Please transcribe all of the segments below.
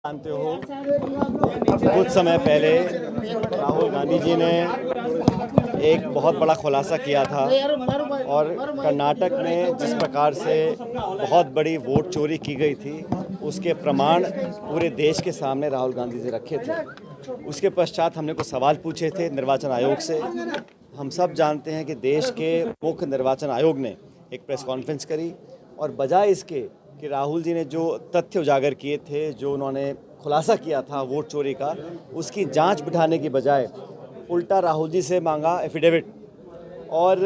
जानते हो, कुछ समय पहले राहुल गांधी जी ने एक बहुत बड़ा खुलासा किया था और कर्नाटक में जिस प्रकार से बहुत बड़ी वोट चोरी की गई थी उसके प्रमाण पूरे देश के सामने राहुल गांधी जी रखे थे। उसके पश्चात हमने कुछ सवाल पूछे थे निर्वाचन आयोग से। हम सब जानते हैं कि देश के मुख्य निर्वाचन आयोग ने एक प्रेस कॉन्फ्रेंस करी और बजाय इसके कि राहुल जी ने जो तथ्य उजागर किए थे, जो उन्होंने खुलासा किया था वोट चोरी का, उसकी जांच बिठाने की बजाय उल्टा राहुल जी से मांगा एफिडेविट। और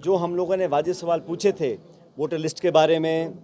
जो हम लोगों ने वाजिब सवाल पूछे थे वोटर लिस्ट के बारे में,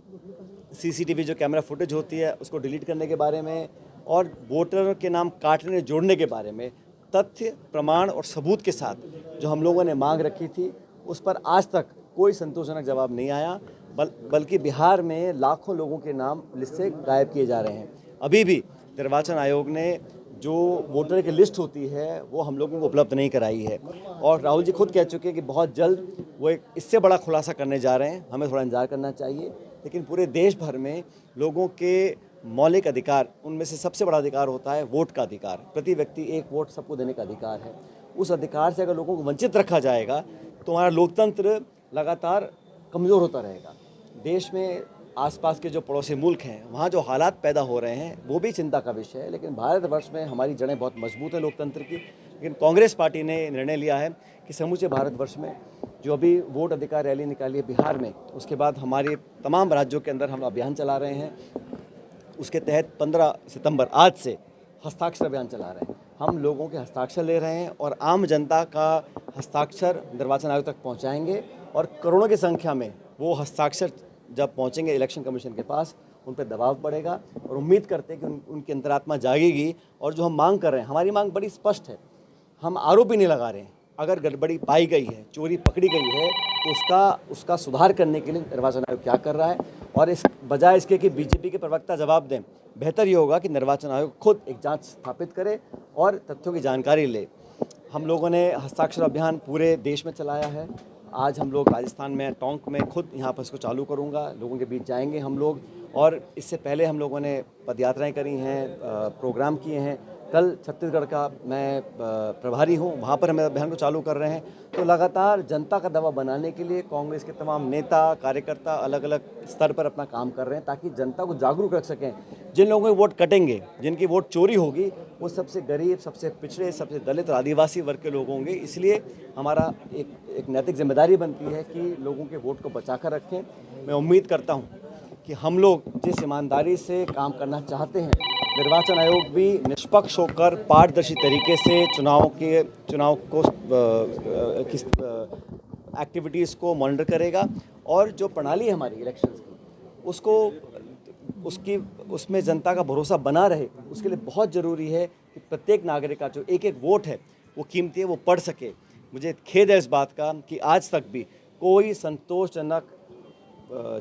सीसीटीवी जो कैमरा फुटेज होती है उसको डिलीट करने के बारे में और वोटर के नाम काटने जोड़ने के बारे में, तथ्य प्रमाण और सबूत के साथ जो हम लोगों ने मांग रखी थी, उस पर आज तक कोई संतोषजनक जवाब नहीं आया। बल्कि बिहार में लाखों लोगों के नाम लिस्ट से गायब किए जा रहे हैं। अभी भी निर्वाचन आयोग ने जो वोटर की लिस्ट होती है वो हम लोगों को उपलब्ध नहीं कराई है और राहुल जी खुद कह चुके हैं कि बहुत जल्द वो एक इससे बड़ा खुलासा करने जा रहे हैं। हमें थोड़ा इंतजार करना चाहिए, लेकिन पूरे देश भर में लोगों के मौलिक अधिकार, उनमें से सबसे बड़ा अधिकार होता है वोट का अधिकार। प्रति व्यक्ति एक वोट सबको देने का अधिकार है। उस अधिकार से अगर लोगों को वंचित रखा जाएगा तो हमारा लोकतंत्र लगातार कमज़ोर होता रहेगा। देश में आसपास के जो पड़ोसी मुल्क हैं वहाँ जो हालात पैदा हो रहे हैं वो भी चिंता का विषय है, लेकिन भारतवर्ष में हमारी जड़ें बहुत मजबूत हैं लोकतंत्र की। लेकिन कांग्रेस पार्टी ने निर्णय लिया है कि समूचे भारतवर्ष में जो अभी वोट अधिकार रैली निकाली है बिहार में, उसके बाद हमारे तमाम राज्यों के अंदर हम अभियान चला रहे हैं। उसके तहत 15 सितंबर आज से हस्ताक्षर अभियान चला रहे हैं। हम लोगों के हस्ताक्षर ले रहे हैं और आम जनता का हस्ताक्षर निर्वाचन आयोग तक पहुंचाएंगे और करोड़ों की संख्या में वो हस्ताक्षर जब पहुंचेंगे इलेक्शन कमीशन के पास, उन पर दबाव पड़ेगा और उम्मीद करते हैं कि उनकी अंतरात्मा जागेगी। और जो हम मांग कर रहे हैं, हमारी मांग बड़ी स्पष्ट है। हम आरोप भी नहीं लगा रहे हैं। अगर गड़बड़ी पाई गई है, चोरी पकड़ी गई है, तो उसका सुधार करने के लिए निर्वाचन आयोग क्या कर रहा है, और इस बजाय इसके कि बीजेपी के प्रवक्ता जवाब दें, बेहतर ये होगा कि निर्वाचन आयोग खुद एक जांच स्थापित करे और तथ्यों की जानकारी ले। हम लोगों ने हस्ताक्षर अभियान पूरे देश में चलाया है। आज हम लोग राजस्थान में टोंक में खुद यहाँ पर इसको चालू करूँगा, लोगों के बीच जाएंगे हम लोग। और इससे पहले हम लोगों ने पदयात्राएं करी हैं, प्रोग्राम किए हैं। कल छत्तीसगढ़ का मैं प्रभारी हूँ, वहाँ पर हम अभियान को चालू कर रहे हैं। तो लगातार जनता का दबाव बनाने के लिए कांग्रेस के तमाम नेता कार्यकर्ता अलग अलग स्तर पर अपना काम कर रहे हैं, ताकि जनता को जागरूक रख सकें। जिन लोगों के वोट कटेंगे, जिनकी वोट चोरी होगी, वो सबसे गरीब, सबसे पिछड़े, सबसे दलित और आदिवासी वर्ग के लोग होंगे। इसलिए हमारा एक नैतिक जिम्मेदारी बनती है कि लोगों के वोट को बचा कर रखें। मैं उम्मीद करता हूँ कि हम लोग जिस ईमानदारी से काम करना चाहते हैं, निर्वाचन आयोग भी निष्पक्ष होकर पारदर्शी तरीके से चुनाव को किस एक्टिविटीज़ को मॉनिटर करेगा। और जो प्रणाली है हमारी इलेक्शंस की, उसमें जनता का भरोसा बना रहे, उसके लिए बहुत ज़रूरी है कि प्रत्येक नागरिक का जो एक एक वोट है वो कीमती है, वो पढ़ सके। मुझे खेद है इस बात का कि आज तक भी कोई संतोषजनक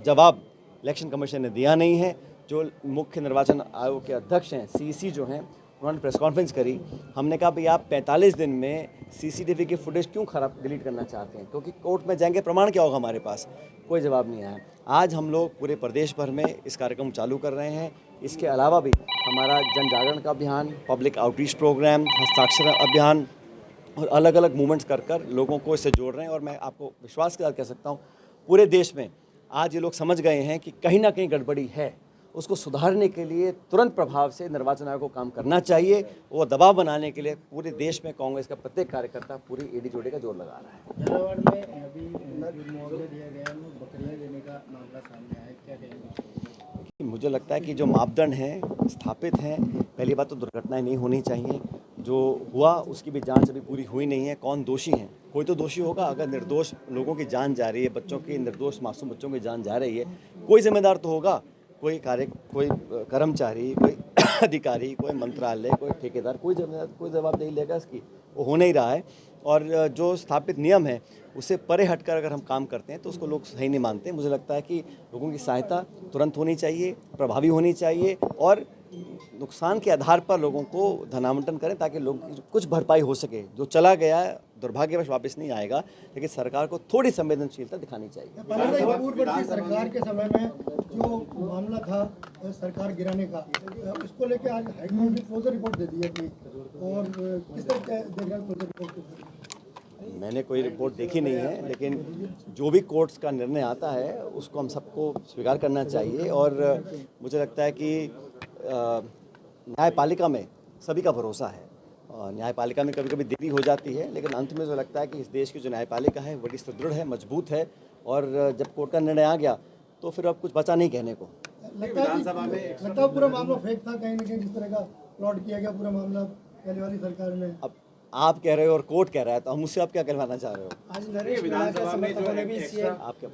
जवाब इलेक्शन कमीशन ने दिया नहीं है। जो मुख्य निर्वाचन आयोग के अध्यक्ष हैं, सीसी जो हैं, उन्होंने प्रेस कॉन्फ्रेंस करी। हमने कहा भाई आप 45 दिन में सीसीटीवी की फुटेज क्यों डिलीट करना चाहते हैं, क्योंकि कोर्ट में जाएंगे, प्रमाण क्या होगा हमारे पास। कोई जवाब नहीं आया। आज हम लोग पूरे प्रदेश भर में इस कार्यक्रम चालू कर रहे हैं। इसके अलावा भी हमारा जन जागरण का अभियान, पब्लिक आउटरीच प्रोग्राम, हस्ताक्षर अभियान और अलग अलग मूवमेंट्स कर लोगों को इससे जोड़ रहे हैं। और मैं आपको विश्वास के साथ कह सकता हूँ, पूरे देश में आज ये लोग समझ गए हैं कि कहीं ना कहीं गड़बड़ी है। उसको सुधारने के लिए तुरंत प्रभाव से निर्वाचन आयोग को काम करना चाहिए। वो दबाव बनाने के लिए पूरे देश में कांग्रेस का प्रत्येक कार्यकर्ता पूरी एडी जोड़े का जोर लगा रहा है। झालावाड़ में अभी मुआवजा दिया गया, बकरियां देने का मामला सामने आया, क्या कहेंगे? मुझे लगता है कि जो मापदंड हैं स्थापित हैं। पहली बात तो दुर्घटनाएं नहीं होनी चाहिए। जो हुआ उसकी भी जांच अभी पूरी हुई नहीं है। कौन दोषी हैं? कोई तो दोषी होगा। अगर निर्दोष लोगों की जान जा रही है, बच्चों की, निर्दोष मासूम बच्चों की जान जा रही है, कोई जिम्मेदार तो होगा। कोई कर्मचारी, कोई अधिकारी, कोई मंत्रालय, कोई ठेकेदार, कोई जवाबदेही लेगा इसकी। वो हो नहीं रहा है। और जो स्थापित नियम है उससे परे हटकर अगर हम काम करते हैं तो उसको लोग सही नहीं मानते। मुझे लगता है कि लोगों की सहायता तुरंत होनी चाहिए, प्रभावी होनी चाहिए और नुकसान के आधार पर लोगों को धनावंटन करें, ताकि लोग कुछ भरपाई हो सके। जो चला गया है दुर्भाग्यवश वापस नहीं आएगा, लेकिन सरकार को थोड़ी संवेदनशीलता दिखानी चाहिए। पूर्ववर्ती सरकार के समय में जो मामला था सरकार गिराने का, उसको लेकर आज हाईकोर्ट ने क्लोजर रिपोर्ट दे दी है और किस तरह देख रहे हैं क्लोजर रिपोर्ट को? मैंने कोई रिपोर्ट देखी नहीं है, लेकिन जो भी कोर्ट्स का निर्णय आता है उसको हम सबको स्वीकार करना चाहिए। और मुझे लगता है कि न्यायपालिका में सभी का भरोसा है। न्यायपालिका में कभी कभी देरी हो जाती है, लेकिन अंत में जो लगता है कि इस देश की जो न्यायपालिका है बड़ी सुदृढ़ है, मजबूत है, और जब कोर्ट का निर्णय आ गया तो फिर अब कुछ बचा नहीं कहने को। विधानसभा में लगता है पूरा मामला फेक था कहीं ना कहीं, जिस तरह का प्लॉट किया गया पूरा मामला पहले वाली सरकार में। अब आप कह रहे हो और कोर्ट कह रहा है, तो हम उससे आप क्या कहना चाह रहे हो? आज विधानसभा में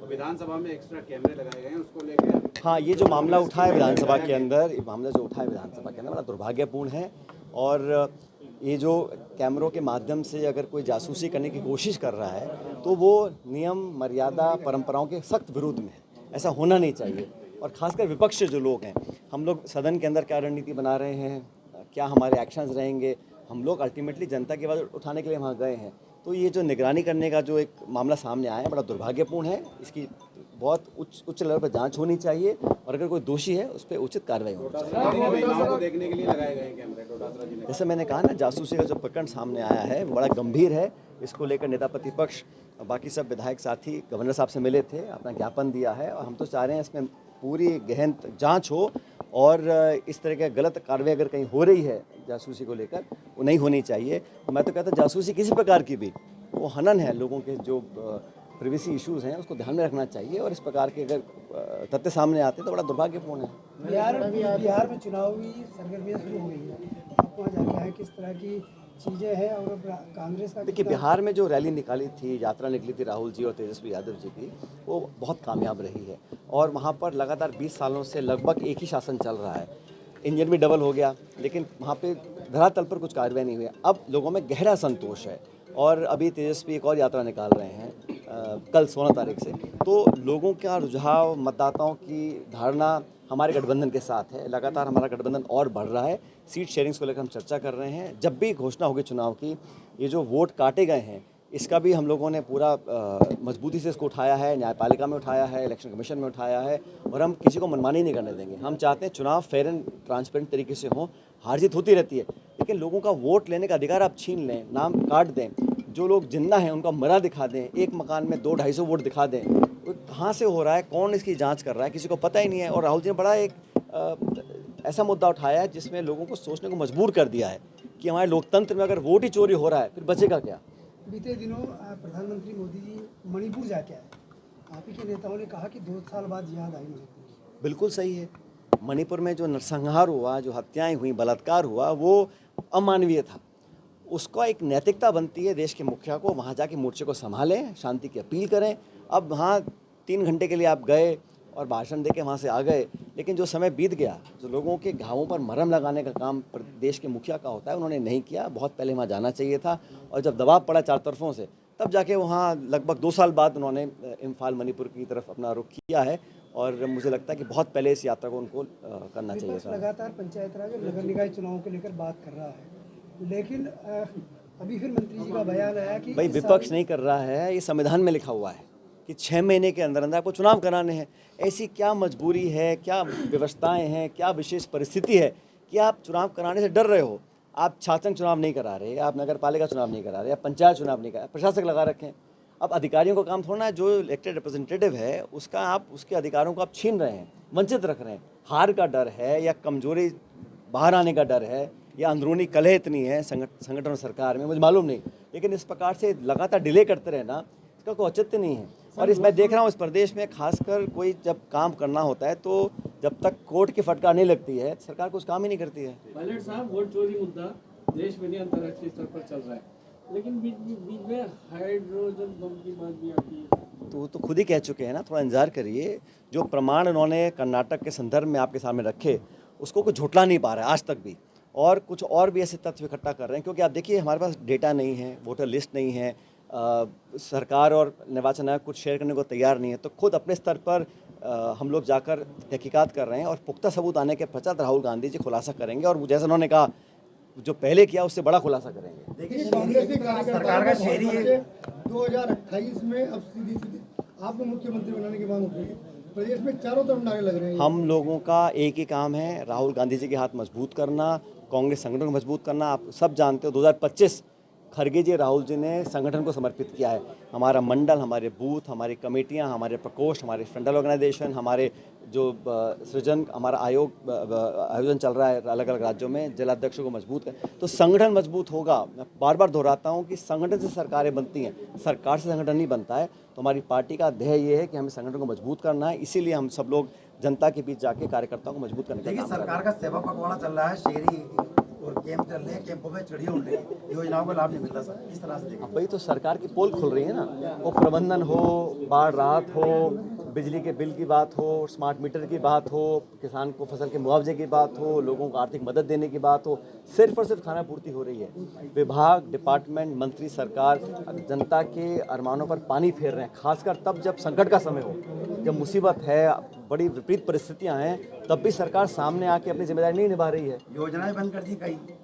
विधानसभा में एक्स्ट्रा कैमरे लगाए गए हैं, उसको लेकर हाँ, ये जो मामला उठा है विधानसभा के अंदर, ये मामला जो उठा है विधानसभा के अंदर बड़ा दुर्भाग्यपूर्ण है। और ये जो कैमरों के माध्यम से अगर कोई जासूसी करने की कोशिश कर रहा है तो वो नियम, मर्यादा, परंपराओं के सख्त विरुद्ध में है। ऐसा होना नहीं चाहिए। और खासकर विपक्ष जो लोग हैं, हम लोग सदन के अंदर क्या रणनीति बना रहे हैं, क्या हमारे एक्शंस रहेंगे, हम लोग अल्टीमेटली जनता की आवाज़ उठाने के लिए वहाँ गए हैं। तो ये जो निगरानी करने का जो एक मामला सामने आया है बड़ा दुर्भाग्यपूर्ण है। इसकी बहुत उच्च लेवल पर जांच होनी चाहिए, और अगर कोई दोषी है उस पर उचित कार्रवाई होनी चाहिए। देखने के लिए लगाए गए कैमरे। जैसे मैंने कहा ना, जासूसी का जो प्रकरण सामने आया है वो बड़ा गंभीर है। इसको लेकर नेता प्रतिपक्ष, बाकी सब विधायक साथी गवर्नर साहब से मिले थे, अपना ज्ञापन दिया है, और हम तो चाह रहे हैं इसमें पूरी गहन जांच हो, और इस तरह के गलत कार्रवाई अगर कहीं हो रही है जासूसी को लेकर, वो नहीं होनी चाहिए। मैं तो कहता जासूसी किसी प्रकार की भी, वो हनन है लोगों के जो प्रिवेसी इश्यूज़ हैं, उसको ध्यान में रखना चाहिए। और इस प्रकार के अगर तथ्य सामने आते हैं तो बड़ा दुर्भाग्यपूर्ण है। बिहार में चुनावी सरगर्मियाँ शुरू हो गई हैं, आप वहाँ जाके आए, किस तरह की चीज़ें हैं और कांग्रेस का? देखिए, बिहार में जो रैली निकाली थी, यात्रा निकली थी राहुल जी और तेजस्वी यादव जी की, वो बहुत कामयाब रही है। और वहाँ पर लगातार 20 सालों से लगभग एक ही शासन चल रहा है। इंजन भी डबल हो गया, लेकिन वहाँ पे धरातल पर कुछ कार्रवाई नहीं हुई। अब लोगों में गहरा संतोष है, और अभी तेजस्वी एक और यात्रा निकाल रहे हैं कल 16 तारीख से। तो लोगों का रुझाव, मतदाताओं की धारणा हमारे गठबंधन के साथ है। लगातार हमारा गठबंधन और बढ़ रहा है। सीट शेयरिंग्स को लेकर हम चर्चा कर रहे हैं। जब भी घोषणा होगी चुनाव की, ये जो वोट काटे गए हैं इसका भी हम लोगों ने पूरा मजबूती से इसको उठाया है, न्यायपालिका में उठाया है, इलेक्शन कमीशन में उठाया है, और हम किसी को मनमानी नहीं करने देंगे। हम चाहते हैं चुनाव फेयर एंड ट्रांसपेरेंट तरीके से हो। हार जीत होती रहती है, लेकिन लोगों का वोट लेने का अधिकार आप छीन लें, नाम काट दें, जो लोग जिंदा हैं उनका मरा दिखा दें, एक मकान में 200-250 वोट दिखा दें। कहाँ से हो रहा है, कौन इसकी जांच कर रहा है, किसी को पता ही नहीं है। और राहुल जी ने बड़ा एक ऐसा मुद्दा उठाया है जिसमें लोगों को सोचने को मजबूर कर दिया है कि हमारे लोकतंत्र में अगर वोट ही चोरी हो रहा है फिर बचेगा क्या। बीते दिनों प्रधानमंत्री मोदी जी मणिपुर जाके आए, आप ही के नेताओं ने कहा कि 2 साल बाद याद आई मणिपुर। बिल्कुल सही है। मणिपुर में जो नरसंहार हुआ, जो हत्याएं हुई, बलात्कार हुआ, वो अमानवीय था। उसका एक नैतिकता बनती है देश के मुखिया को, वहाँ जाके मोर्चे को संभालें, शांति की अपील करें। अब वहाँ 3 घंटे के लिए आप गए और भाषण देके वहाँ से आ गए, लेकिन जो समय बीत गया, जो लोगों के घावों पर मरहम लगाने का काम प्रदेश के मुखिया का होता है, उन्होंने नहीं किया। बहुत पहले वहाँ जाना चाहिए था, और जब दबाव पड़ा चार तरफों से, तब जाके वहाँ लगभग 2 साल बाद उन्होंने इम्फाल मणिपुर की तरफ अपना रुख किया है। और मुझे लगता है कि बहुत पहले इस यात्रा को उनको करना चाहिए था। लगातार पंचायत राज और नगर निकाय चुनावों को लेकर बात कर रहा है, लेकिन अभी फिर मंत्री जी का बयान आया कि भाई विपक्ष नहीं कर रहा है, ये संविधान में लिखा हुआ है कि 6 महीने के अंदर अंदर आपको चुनाव कराने हैं। ऐसी क्या मजबूरी है, क्या व्यवस्थाएं हैं, क्या विशेष परिस्थिति है कि आप चुनाव कराने से डर रहे हो? आप शासन चुनाव नहीं करा रहे, आप नगर पालिका चुनाव नहीं करा रहे, आप पंचायत चुनाव नहीं करा रहे, प्रशासक लगा रखें। अब अधिकारियों का काम थोड़ा है, जो इलेक्टेड रिप्रेजेंटेटिव है उसका आप उसके अधिकारों को आप छीन रहे हैं, वंचित रख रहे हैं। हार का डर है, या कमजोरी बाहर आने का डर है, या अंदरूनी कलह इतनी है संगठन और सरकार में, मुझे मालूम नहीं। लेकिन इस प्रकार से लगातार डिले करते रहना, इसका कोई औचित्य नहीं है। और इस मैं देख रहा हूँ इस प्रदेश में खासकर कोई जब काम करना होता है तो जब तक कोर्ट की फटकार नहीं लगती है सरकार कुछ काम ही नहीं करती है। पायलट साहब, वोट चोरी मुद्दा देश में नहीं अंतर्राष्ट्रीय स्तर पर चल रहा है, लेकिन बीच में हाइड्रोजन बम की बात भी आती है। तो वो तो खुद ही कह चुके हैं ना, थोड़ा इंतजार करिए। जो प्रमाण उन्होंने कर्नाटक के संदर्भ में आपके सामने रखे, उसको कोई झुठला नहीं पा रहा है आज तक भी, और कुछ और भी ऐसे तथ्य इकट्ठा कर रहे हैं। क्योंकि आप देखिए, हमारे पास डेटा नहीं है, वोटर लिस्ट नहीं है, सरकार और निर्वाचन आयोग कुछ शेयर करने को तैयार नहीं है। तो खुद अपने स्तर पर हम लोग जाकर तहकीकात कर रहे हैं, और पुख्ता सबूत आने के पश्चात राहुल गांधी जी खुलासा करेंगे। और जैसा उन्होंने कहा, जो पहले किया उससे बड़ा खुलासा करेंगे। देखिए कांग्रेस सरकार का शहरी 2028 में अब सीधी आपको मुख्यमंत्री बनाने की मांग उठ रही है, प्रदेश में चारों तरफ नारे लग रहे हैं। हम लोगों का एक ही काम है, राहुल गांधी जी के हाथ मजबूत करना, कांग्रेस संगठन को मजबूत करना। आप सब जानते हो 2025 खड़गे जी राहुल जी ने संगठन को समर्पित किया है। हमारा मंडल, हमारे बूथ, हमारी कमेटियां, हमारे प्रकोष्ठ, हमारे फ्रंटल ऑर्गेनाइजेशन, हमारे जो सृजन हमारा आयोजन चल रहा है अलग अलग राज्यों में, जिलाध्यक्षों को मजबूत कर, तो संगठन मजबूत होगा। मैं बार बार दोहराता हूं कि संगठन से सरकारें बनती हैं, सरकार से संगठन नहीं बनता है। तो हमारी पार्टी का ध्येय ये है कि हमें संगठन को मजबूत करना है, इसीलिए हम सब लोग जनता के बीच जाके कार्यकर्ताओं को मजबूत करने का काम कर रहे हैं। सरकार का सेवा पखवाड़ा चल रहा है, शहरी और कैंप चल रहे हैं, कैंपों में चिड़िया उड़ रही है, योजनाओं का लाभ नहीं मिल रहा सर, किस तरह से देखें? भाई तो सरकार की पोल खुल रही है ना, वो प्रबंधन हो, बाढ़ राहत हो, बिजली के बिल की बात हो, स्मार्ट मीटर की बात हो, किसान को फसल के मुआवजे की बात हो, लोगों को आर्थिक मदद देने की बात हो, सिर्फ और सिर्फ खाना पूर्ति हो रही है। विभाग, डिपार्टमेंट, मंत्री, सरकार जनता के अरमानों पर पानी फेर रहे हैं, खासकर तब जब संकट का समय हो, जब मुसीबत है, बड़ी विपरीत परिस्थितियां हैं, तब भी सरकार सामने आके अपनी जिम्मेदारी नहीं निभा रही है। योजनाएं बंद कर दी,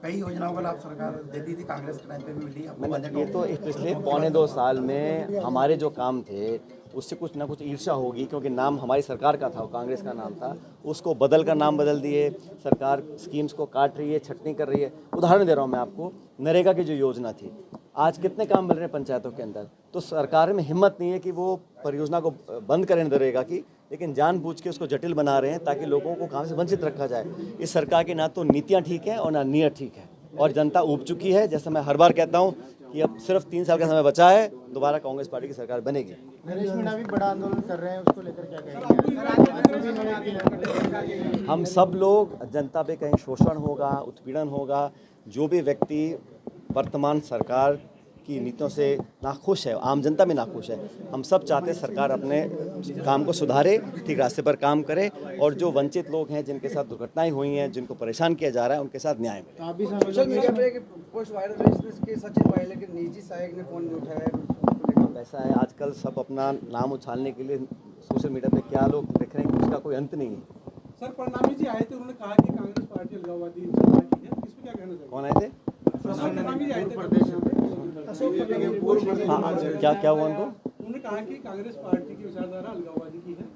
कई योजनाओं का लाभ सरकार देती थी, कांग्रेस के टाइम पे भी मिली। ये तो पिछले 1.25 साल में हमारे जो काम थे उससे कुछ ना कुछ ईर्ष्या होगी, क्योंकि नाम हमारी सरकार का था, वो कांग्रेस का नाम था, उसको बदल कर नाम बदल दिए। सरकार स्कीम्स को काट रही है, छटनी कर रही है। उदाहरण दे रहा हूँ मैं आपको, नरेगा की जो योजना थी, आज कितने काम मिल रहे हैं पंचायतों के अंदर। तो सरकार में हिम्मत नहीं है कि वो परियोजना को बंद करें नरेगा की, लेकिन जानबूझ के उसको जटिल बना रहे हैं ताकि लोगों को काम से वंचित रखा जाए। इस सरकार की ना तो नीतियाँ ठीक हैं और ना नीयत ठीक है, और जनता ऊब चुकी है। जैसे मैं हर बार कहता हूँ कि अब सिर्फ 3 साल का समय बचा है, दोबारा कांग्रेस पार्टी की सरकार बनेगी। नरेश मीणा भी बड़ा आंदोलन कर रहे हैं, उसको लेकर क्या कहेंगे? हम सब लोग, जनता पे कहीं शोषण होगा, उत्पीड़न होगा, जो भी व्यक्ति वर्तमान सरकार की नीतियों से नाखुश है, आम जनता भी नाखुश है, हम सब चाहते हैं सरकार अपने काम को सुधारे, ठीक रास्ते पर काम करे, और जो वंचित लोग हैं, जिनके साथ दुर्घटनाएं हुई हैं, जिनको परेशान किया जा रहा है, उनके साथ न्याय मिले। सोशल मीडिया पे एक पोस्ट वायरल है जिसमें सचिन पायलट के निजी सहायक ने फोन नहीं उठाया। ऐसा है, आजकल सब अपना नाम उछालने के लिए सोशल मीडिया पे क्या लोग लिख रहे हैं कि उसका कोई अंत नहीं है। सर परनामी जी आए थे, उन्होंने कहा कि कांग्रेस पार्टी अलगाववादी है, इस पे क्या कहना चाहिए? कौन आए थे? परनामी जी आए थे प्रदेश में, क्या हुआ उनको? उन्होंने कहा कि कांग्रेस पार्टी की विचारधारा अलगाववादी की है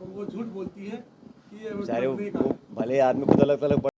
और वो झूठ बोलती है कि बेचारे वो भले आदमी खुद अलग अलग